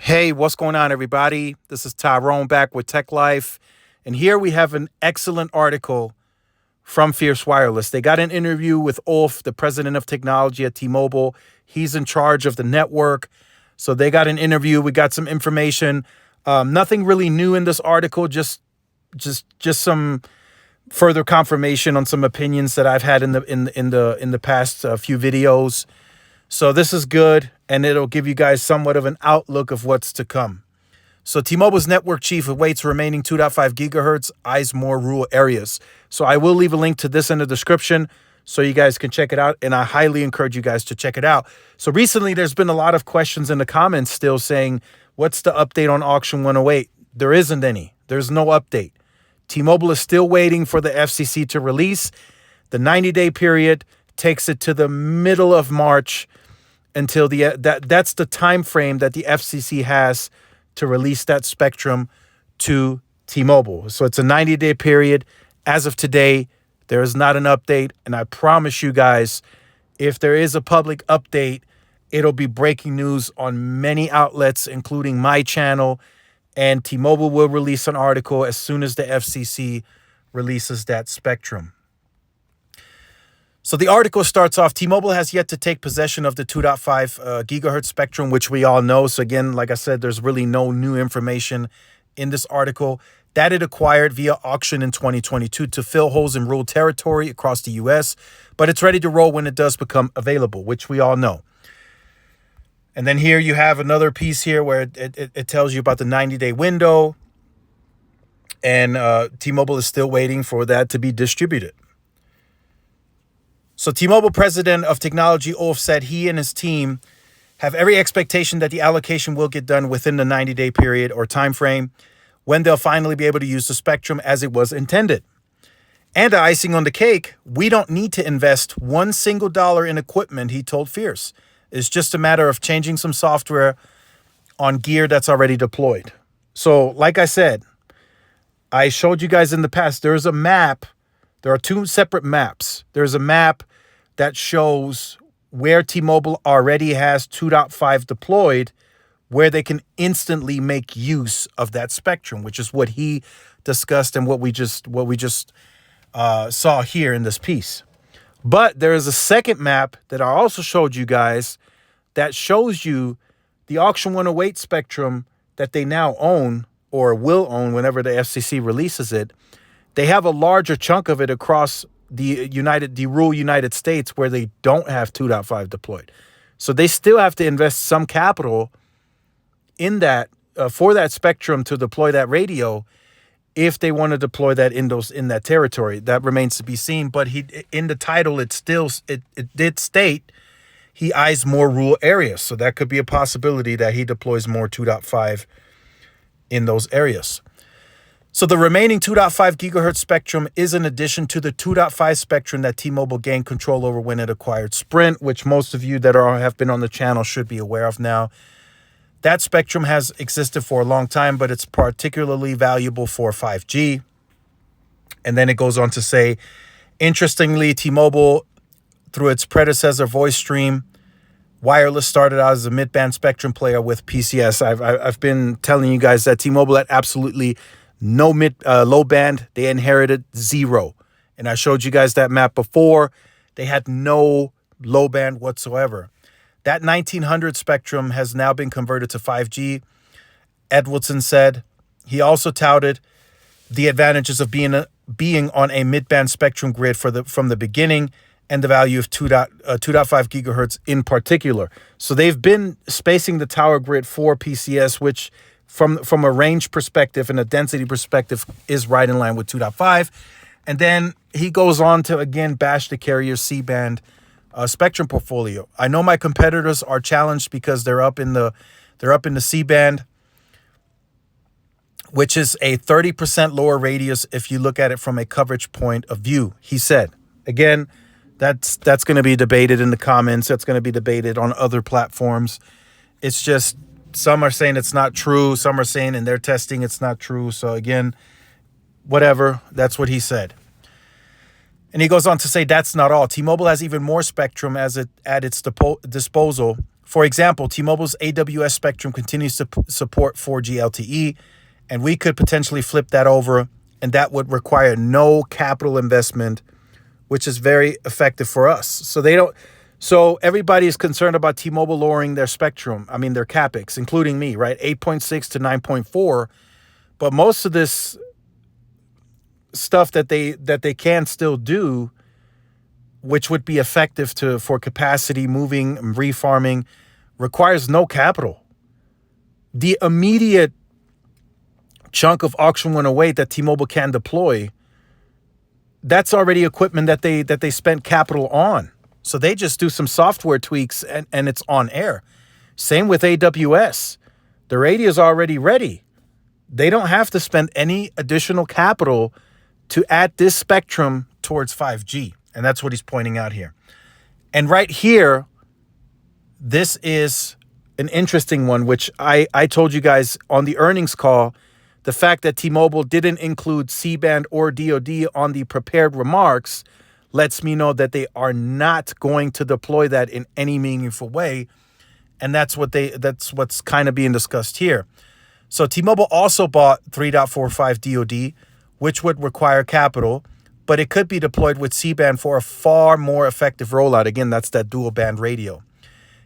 Hey, what's going on, everybody? This is Tyrone back with Tech Life. And here we have an excellent article from Fierce Wireless. They got an interview with Ulf, the president of technology at T-Mobile. He's in charge of the network. So they got an interview. We got some information. Nothing really new in this article, just some further confirmation on some opinions that I've had in the past few videos. So this is good, and it'll give you guys somewhat of an outlook of what's to come. So T-Mobile's network chief awaits remaining 2.5 gigahertz, eyes more rural areas. So I will leave a link to this in the description so you guys can check it out, and I highly encourage you guys to check it out. So recently there's been a lot of questions in the comments still saying, what's the update on Auction 108? There isn't any. There's no update. T-Mobile is still waiting for the FCC to release. The 90-day period takes it to the middle of March until that's the time frame that the FCC has to release that spectrum to T-Mobile. So it's a 90-day period. As of today, there is not an update, and I promise you guys, if there is a public update, it'll be breaking news on many outlets, including my channel, and T-Mobile will release an article as soon as the FCC releases that spectrum. So the article starts off, T-Mobile has yet to take possession of the 2.5 gigahertz spectrum, which we all know. So again, like I said, there's really no new information in this article. That it acquired via auction in 2022 to fill holes in rural territory across the U.S., but it's ready to roll when it does become available, which we all know. And then here you have another piece here where it tells you about the 90-day window, and T-Mobile is still waiting for that to be distributed. So T-Mobile president of technology, Ulf, said he and his team have every expectation that the allocation will get done within the 90-day period or time frame when they'll finally be able to use the spectrum as it was intended. And the icing on the cake, we don't need to invest $1 single in equipment, he told Fierce. It's just a matter of changing some software on gear that's already deployed. So like I said, I showed you guys in the past, there's a map. There are two separate maps. There's a map that shows where T-Mobile already has 2.5 deployed, where they can instantly make use of that spectrum, which is what he discussed and what we just saw here in this piece. But there is a second map that I also showed you guys that shows you the Auction 108 spectrum that they now own or will own whenever the FCC releases it. They have a larger chunk of it across the rural United States where they don't have 2.5 deployed. So they still have to invest some capital in that for that spectrum to deploy that radio if they want to deploy that in that territory. That remains to be seen. But in the title, it did state he eyes more rural areas. So that could be a possibility that he deploys more 2.5 in those areas. So the remaining 2.5 gigahertz spectrum is in addition to the 2.5 spectrum that T-Mobile gained control over when it acquired Sprint, which most of you that have been on the channel should be aware of now. That spectrum has existed for a long time, but it's particularly valuable for 5G. And then it goes on to say, interestingly, T-Mobile, through its predecessor VoiceStream, Wireless started out as a mid-band spectrum player with PCS. I've been telling you guys that T-Mobile had absolutely no low band. They inherited 0. And I showed you guys that map before. They had no low band whatsoever. That 1900 spectrum has now been converted to 5G. Edwardson said he also touted the advantages of being on a mid-band spectrum grid from the beginning and the value of 2.5 gigahertz in particular. So they've been spacing the tower grid for PCS, which from a range perspective and a density perspective is right in line with 2.5. And then he goes on to, again, bash the carrier C-band spectrum portfolio. I know my competitors are challenged because they're up in the C-band, which is a 30% lower radius if you look at it from a coverage point of view, he said. Again, that's going to be debated in the comments. That's going to be debated on other platforms. It's just, some are saying it's not true. Some are saying in their testing it's not true. So again, whatever. That's what he said. And he goes on to say that's not all. T-Mobile has even more spectrum at its disposal For example, T-Mobile's AWS spectrum continues to support 4G LTE, and we could potentially flip that over, and that would require no capital investment, which is very effective for us. So everybody is concerned about T-Mobile lowering their spectrum. I mean, their CapEx, including me, right? 8.6 to 9.4. But most of this stuff that they can still do, which would be effective for capacity, moving, refarming, requires no capital. The immediate chunk of Auction 108 that T-Mobile can deploy, that's already equipment that they spent capital on. So they just do some software tweaks and it's on air. Same with AWS. The radio is already ready. They don't have to spend any additional capital to add this spectrum towards 5G. And that's what he's pointing out here. And right here, this is an interesting one, which I told you guys on the earnings call. The fact that T-Mobile didn't include C-band or DoD on the prepared remarks lets me know that they are not going to deploy that in any meaningful way. And that's what's kind of being discussed here. So T-Mobile also bought 3.45 DoD, which would require capital, but it could be deployed with C-band for a far more effective rollout. Again, that's that dual band radio.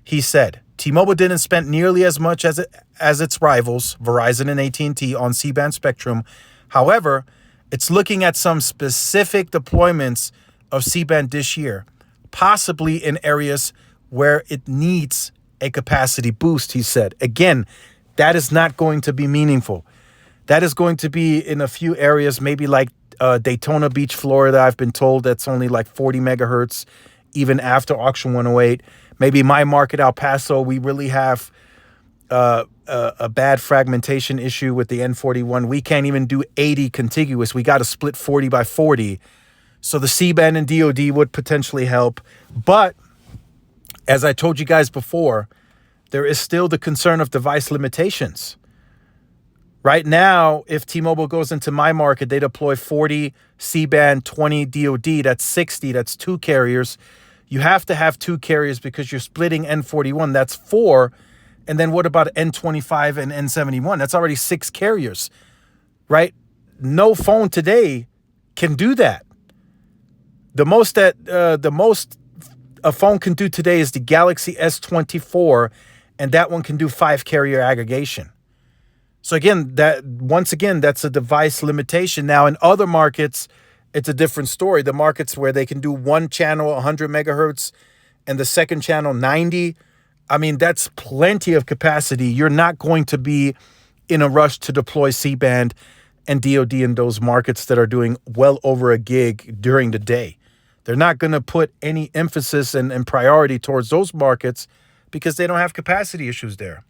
He said, T-Mobile didn't spend nearly as much as its rivals, Verizon and AT&T, on C-band spectrum. However, it's looking at some specific deployments of C-band this year, possibly in areas where it needs a capacity boost, he said. Again, that is not going to be meaningful. That is going to be in a few areas, maybe like Daytona Beach, Florida. I've been told that's only like 40 megahertz, even after Auction 108. Maybe my market, El Paso, we really have a bad fragmentation issue with the N41. We can't even do 80 contiguous. We got to split 40 by 40. So the C-band and DoD would potentially help. But as I told you guys before, there is still the concern of device limitations. Right now, if T-Mobile goes into my market, they deploy 40 C-band, 20 DoD. That's 60. That's 2 carriers. You have to have 2 carriers because you're splitting N41. That's 4. And then what about N25 and N71? That's already 6 carriers, right? No phone today can do that. The most a phone can do today is the Galaxy S24, and that one can do 5 carrier aggregation. So again, that's a device limitation. Now in other markets, it's a different story. The markets where they can do one channel 100 megahertz and the second channel 90, I mean, that's plenty of capacity. You're not going to be in a rush to deploy C-band and DoD in those markets that are doing well over a gig during the day. They're not going to put any emphasis and priority towards those markets because they don't have capacity issues there.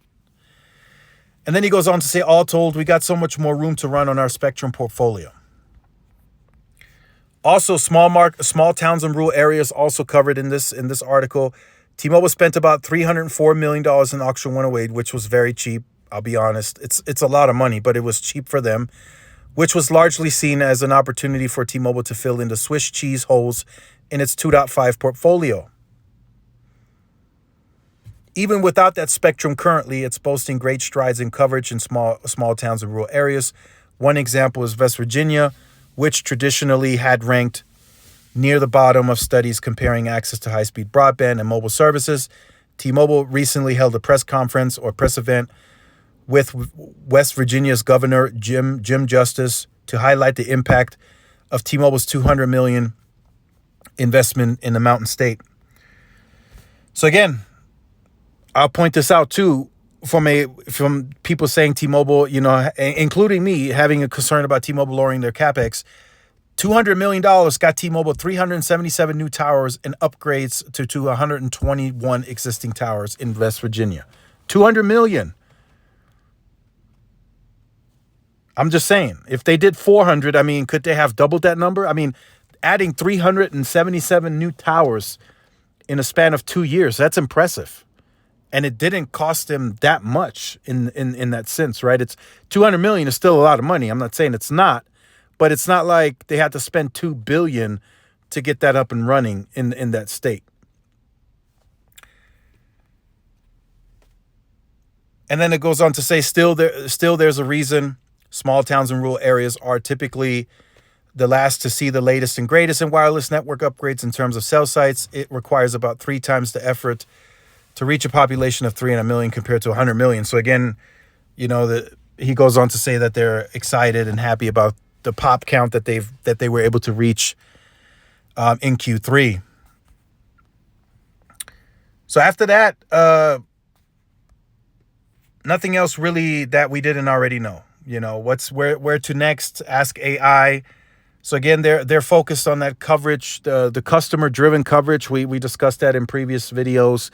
And then he goes on to say, all told, we got so much more room to run on our spectrum portfolio. Also, small towns and rural areas also covered in this article. T-Mobile spent about $304 million in Auction 108, which was very cheap. I'll be honest. It's a lot of money, but it was cheap for them, which was largely seen as an opportunity for T-Mobile to fill in the Swiss cheese holes in its 2.5 portfolio. Even without that spectrum currently, it's boasting great strides in coverage in small towns and rural areas. One example is West Virginia, which traditionally had ranked near the bottom of studies comparing access to high-speed broadband and mobile services. T-Mobile recently held a press conference or press event with West Virginia's Governor Jim Justice to highlight the impact of T-Mobile's $200 million investment in the Mountain State. So again, I'll point this out too from people saying T-Mobile, including me, having a concern about T-Mobile lowering their CapEx. $200 million got T-Mobile 377 new towers and upgrades to 121 existing towers in West Virginia. $200 million. I'm just saying, if they did 400, I mean, could they have doubled that number? I mean, adding 377 new towers in a span of 2 years, that's impressive. And it didn't cost them that much in that sense, right? It's $200 million is still a lot of money. I'm not saying it's not, but it's not like they had to spend $2 billion to get that up and running in that state. And then it goes on to say, still there's a reason small towns and rural areas are typically the last to see the latest and greatest in wireless network upgrades in terms of cell sites. It requires about 3 times the effort to reach a population of 300 million compared to 100 million. So again, he goes on to say that they're excited and happy about the pop count that they were able to reach in Q3. So after that, nothing else really that we didn't already know. Where to next? Ask AI. So again, they're focused on that coverage, the customer driven coverage. We discussed that in previous videos.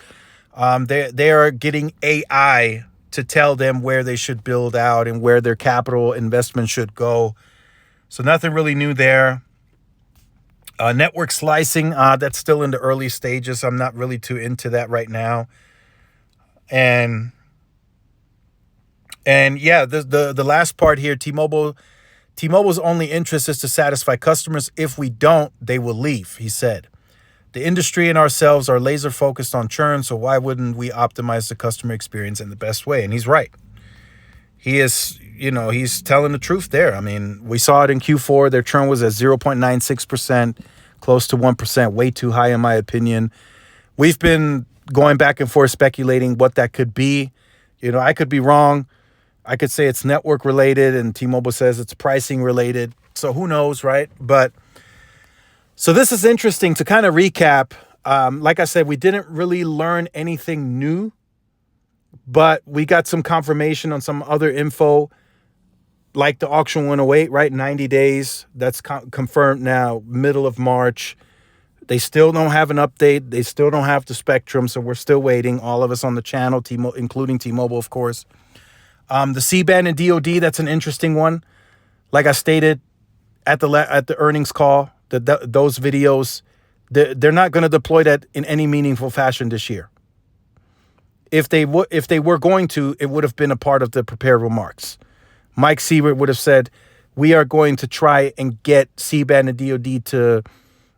They are getting AI to tell them where they should build out and where their capital investment should go. So nothing really new there. Network slicing, that's still in the early stages. I'm not really too into that right now. And yeah, the last part here, T-Mobile's only interest is to satisfy customers. If we don't, they will leave, he said. The industry and ourselves are laser focused on churn, so why wouldn't we optimize the customer experience in the best way? And he's right. He is, he's telling the truth there. I mean, we saw it in Q4. Their churn was at 0.96%, close to 1%, way too high in my opinion. We've been going back and forth speculating what that could be. I could be wrong. I could say it's network related and T-Mobile says it's pricing related. So who knows, right? But so this is interesting to kind of recap. Like I said, we didn't really learn anything new, but we got some confirmation on some other info, like the auction went away, right? 90 days. That's confirmed now, middle of March. They still don't have an update. They still don't have the spectrum. So we're still waiting. All of us on the channel, including T-Mobile, of course. The C-band and DoD, that's an interesting one. Like I stated at the earnings call, those videos, they're not going to deploy that in any meaningful fashion this year. If they were going to, it would have been a part of the prepared remarks. Mike Sievert would have said, we are going to try and get C-band and DoD to,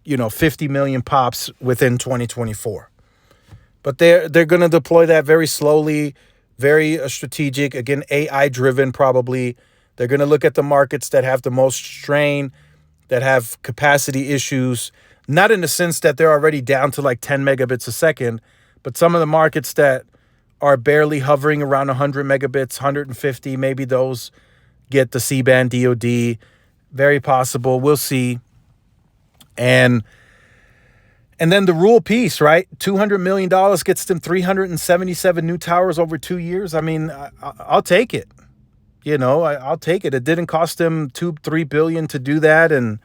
50 million pops within 2024. But they're going to deploy that very slowly, very strategic, again, AI driven probably. They're going to look at the markets that have the most strain, that have capacity issues, not in the sense that they're already down to like 10 megabits a second, but some of the markets that are barely hovering around 100 megabits, 150, maybe those get the C-band DoD. Very possible. We'll see. And then the rural piece, right? $200 million gets them 377 new towers over 2 years. I mean, I'll take it. I'll take it. It didn't cost them $2-3 billion to do that. And,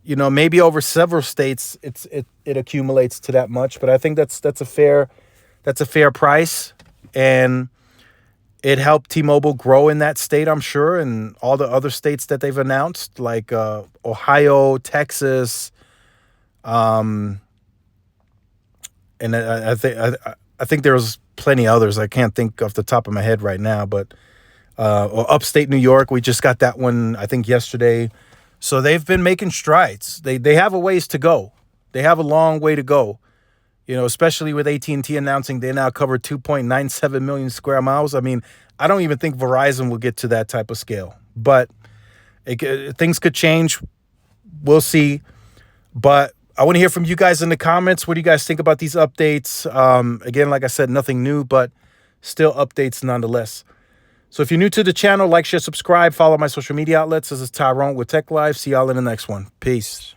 maybe over several states, it accumulates to that much. But I think that's a fair price. And it helped T-Mobile grow in that state, I'm sure, and all the other states that they've announced, like Ohio, Texas, and I think there's plenty others. I can't think off the top of my head right now, but or upstate New York, we just got that one, I think, yesterday. So they've been making strides. They have a ways to go. They have a long way to go. Especially with AT&T announcing they now cover 2.97 million square miles. I mean, I don't even think Verizon will get to that type of scale. But things could change. We'll see. But I want to hear from you guys in the comments. What do you guys think about these updates? Again, like I said, nothing new, but still updates nonetheless. So if you're new to the channel, like, share, subscribe, follow my social media outlets. This is Tyrone with Tech Live. See y'all in the next one. Peace.